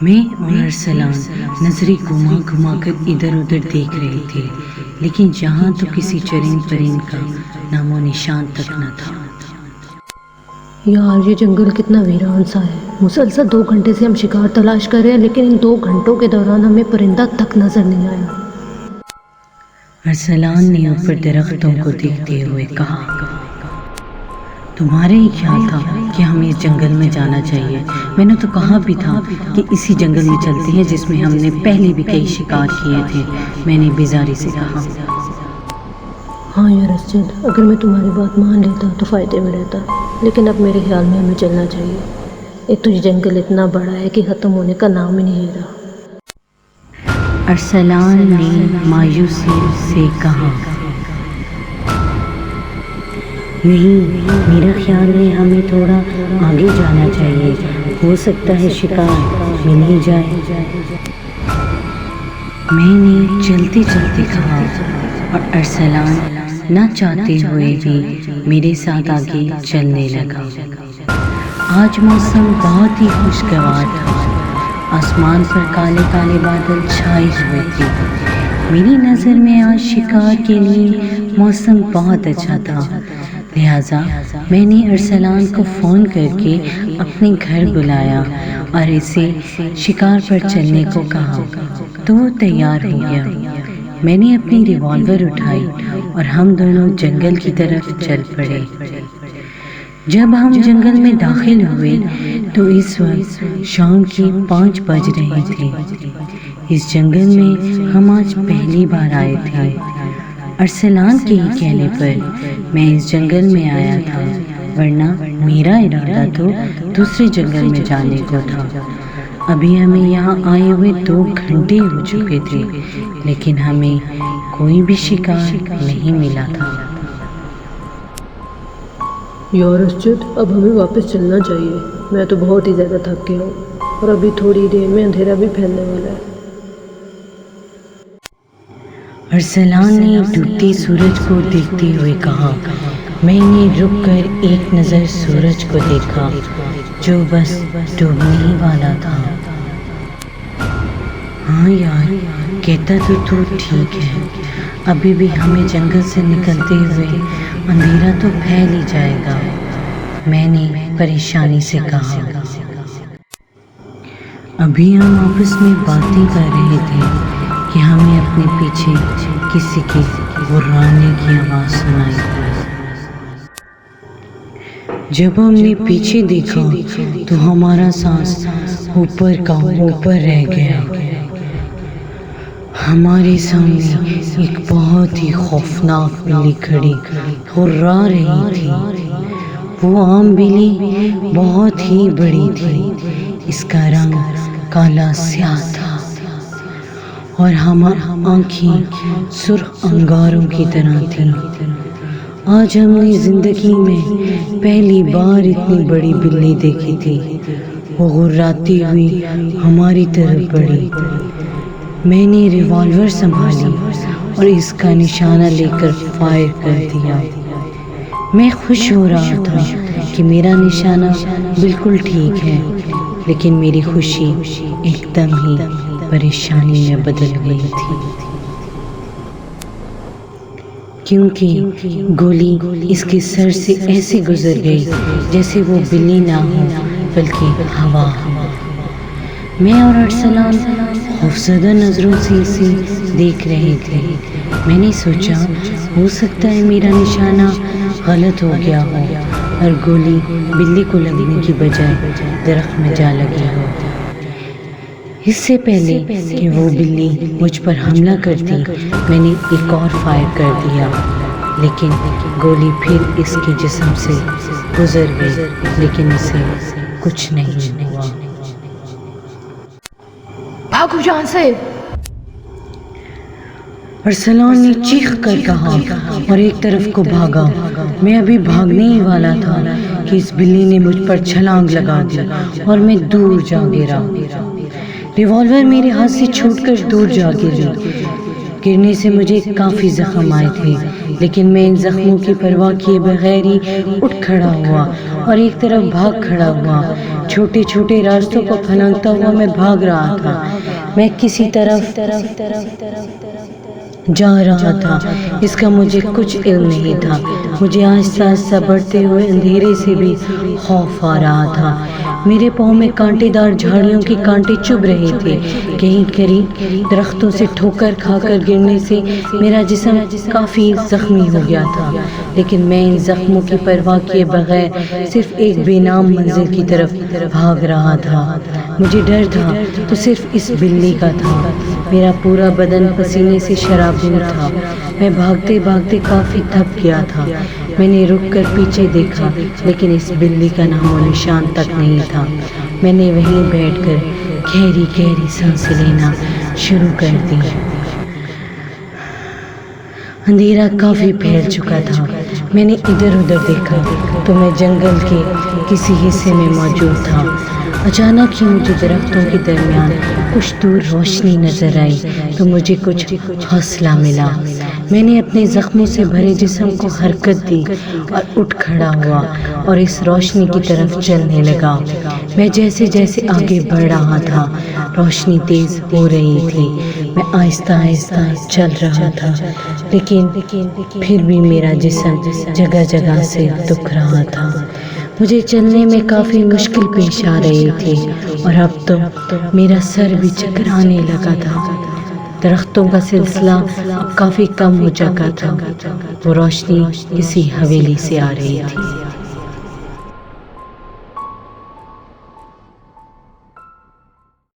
میں اور ارسلان نظریں گھما گھما کر ادھر ادھر دیکھ رہے تھے، لیکن جہاں تو کسی چرند پرند کا نام و نشان تک نہ تھا۔ یار، یہ جنگل کتنا ویران سا ہے۔ مسلسل 2 گھنٹے سے ہم شکار تلاش کر رہے ہیں، لیکن ان 2 گھنٹوں کے دوران ہمیں پرندہ تک نظر نہیں آیا۔ ارسلان نے اوپر درختوں کو دیکھتے ہوئے کہا، تمہارا ہی خیال تھا کہ ہمیں اس جنگل میں جانا چاہیے۔ میں نے تو کہا بھی تھا کہ اسی جنگل میں چلتے ہیں جس میں ہم نے پہلے بھی کئی شکار کیے تھے، میں نے بیزاری سے کہا۔ ہاں یار اسجد، اگر میں تمہاری بات مان لیتا تو فائدے میں رہتا، لیکن اب میرے خیال میں ہمیں چلنا چاہیے۔ ایک تو یہ جنگل اتنا بڑا ہے کہ ختم ہونے کا نام ہی نہیں لے رہا۔ ارسلان نے مایوسی سے کہا، نہیں، میرا خیال ہے ہمیں تھوڑا آگے جانا چاہیے، ہو سکتا ہے شکار مل ہی جائے۔ میں نے چلتے چلتے کہا اور ارسلان نہ چاہتے ہوئے بھی میرے ساتھ آگے چلنے لگا۔ آج موسم بہت ہی خوشگوار تھا، آسمان پر کالے کالے بادل چھائے ہوئے تھے۔ میری نظر میں آج شکار کے لیے موسم بہت اچھا تھا، لہٰذا میں نے ارسلان کو فون کر کے اپنے گھر بلایا اور اسے شکار پر چلنے کو کہا تو وہ تیار ہو گیا۔ میں نے اپنی ریوالور اٹھائی اور ہم دونوں جنگل کی طرف چل پڑے۔ جب ہم جنگل میں داخل ہوئے تو اس وقت شام کے 5 بج رہے تھے۔ اس جنگل میں ہم آج پہلی بار آئے تھے۔ ارسلان کے ہی کہنے پر میں اس جنگل میں آیا تھا، ورنہ میرا ارادہ تو دوسرے جنگل میں جانے کو تھا۔ ابھی ہمیں یہاں آئے ہوئے 2 گھنٹے ہو چکے تھے، لیکن ہمیں کوئی بھی شکار نہیں ملا تھا۔ یار اسجد، اب ہمیں واپس چلنا چاہیے۔ میں تو بہت ہی زیادہ تھک گیا ہوں اور ابھی تھوڑی دیر میں اندھیرا بھی پھیلنے والا ہے۔ ارسلان نے ڈوبتے سورج کو دیکھتے ہوئے کہا۔ میں نے رک کر ایک نظر سورج کو دیکھا جو بس ڈوبنے ہی والا تھا۔ ہاں یار، کہتا تو ٹھیک ہے، ابھی بھی ہمیں جنگل سے نکلتے ہوئے اندھیرا تو پھیل ہی جائے گا، میں نے پریشانی سے کہا۔ ابھی ہم آپس میں باتیں کر رہے تھے کہ ہمیں اپنے پیچھے کسی کے غرانے کی آواز سنائی دی۔ جب ہم نے پیچھے دیکھا تو ہمارا سانس اوپر کا اوپر رہ گیا۔ ہمارے سامنے ایک بہت ہی خوفناک بلی کھڑی ہررا رہی تھی۔ وہ عام بلی بہت ہی بڑی تھی، اس کا رنگ کالا سیاہ تھا اور ہماری آنکھیں سرخ انگاروں کی طرح تھیں۔ آج ہم نے زندگی میں پہلی بار اتنی بڑی بلی دیکھی تھی۔ وہ غراتی ہوئی ہماری طرف بڑھی۔ میں نے ریوالور سنبھالی اور اس کا نشانہ لے کر فائر کر دیا۔ میں خوش ہو رہا تھا کہ میرا نشانہ بالکل ٹھیک ہے، لیکن میری خوشی ایک دم ہی پریشانی میں بدل گئی تھی، کیونکہ گولی اس کے سر سے ایسے گزر گئی جیسے وہ بلی نہ ہو بلکہ ہوا ہو۔ میں اور ارسلان خوفزدہ نظروں سے اسے دیکھ رہے تھے۔ میں نے سوچا ہو سکتا ہے میرا نشانہ غلط ہو گیا ہو اور گولی بلی کو لگنے کی بجائے درخت میں جا لگی ہو۔ اس سے پہلے کہ وہ بلی مجھ پر حملہ کرتی، میں نے ایک اور فائر کر دیا، لیکن گولی پھر اس کے جسم سے گزر گئی، لیکن اسے کچھ نہیں ہوا۔ بھاگو یہاں سے! ارسلان نے چیخ کر کہا اور ایک طرف کو بھاگا۔ میں ابھی بھاگنے ہی والا تھا کہ اس بلی نے مجھ پر چھلانگ لگا دی اور میں دور جا گرا۔ ریوالور میرے ہاتھ سے چھوٹ کر دور جا گری۔ گرنے سے مجھے کافی زخم آئے تھے، لیکن میں ان زخموں کی پرواہ کیے بغیر ہی اٹھ کھڑا ہوا اور ایک طرف بھاگ کھڑا ہوا۔ چھوٹے چھوٹے راستوں کو پھلانگتا ہوا میں بھاگ رہا تھا۔ میں کسی طرف جا رہا تھا، اس کا مجھے کچھ علم نہیں تھا۔ مجھے آہستہ آہستہ بڑھتے ہوئے اندھیرے سے بھی خوف آ رہا تھا۔ میرے پاؤں میں کانٹے دار جھاڑیوں کے کانٹے چبھ رہے تھے۔ کہیں قریب درختوں سے ٹھوکر کھا کر گرنے سے میرا جسم کافی زخمی ہو گیا تھا، لیکن میں ان زخموں کی پرواہ کیے بغیر صرف ایک بے نام منزل کی طرف بھاگ رہا تھا۔ مجھے ڈر تھا تو صرف اس بلی کا تھا۔ میرا پورا بدن پسینے سے شرابور تھا۔ میں بھاگتے بھاگتے کافی تھک گیا تھا۔ میں نے رک کر پیچھے دیکھا، لیکن اس بلی کا نام و نشان تک نہیں تھا۔ میں نے وہیں بیٹھ کر گہری گہری سانسیں لینا شروع کر دی۔ اندھیرا کافی پھیل چکا تھا۔ میں نے ادھر ادھر دیکھا تو میں جنگل کے کسی حصے میں موجود تھا۔ اچانک ہی مجھے درختوں کے درمیان کچھ دور روشنی نظر آئی تو مجھے کچھ حوصلہ ملا۔ میں نے اپنے زخموں سے بھرے جسم کو حرکت دی اور اٹھ کھڑا ہوا اور اس روشنی کی طرف چلنے لگا۔ میں جیسے جیسے آگے بڑھ رہا تھا، روشنی تیز ہو رہی تھی۔ میں آہستہ آہستہ چل رہا تھا، لیکن پھر بھی میرا جسم جگہ جگہ سے دکھ رہا تھا۔ مجھے چلنے میں کافی مشکل پیش آ رہی تھی اور اب تو میرا سر بھی چکرانے لگا تھا۔ درختوں کا سلسلہ اب کافی کم ہو چکا تھا۔ وہ روشنی کسی حویلی سے آ رہی تھی۔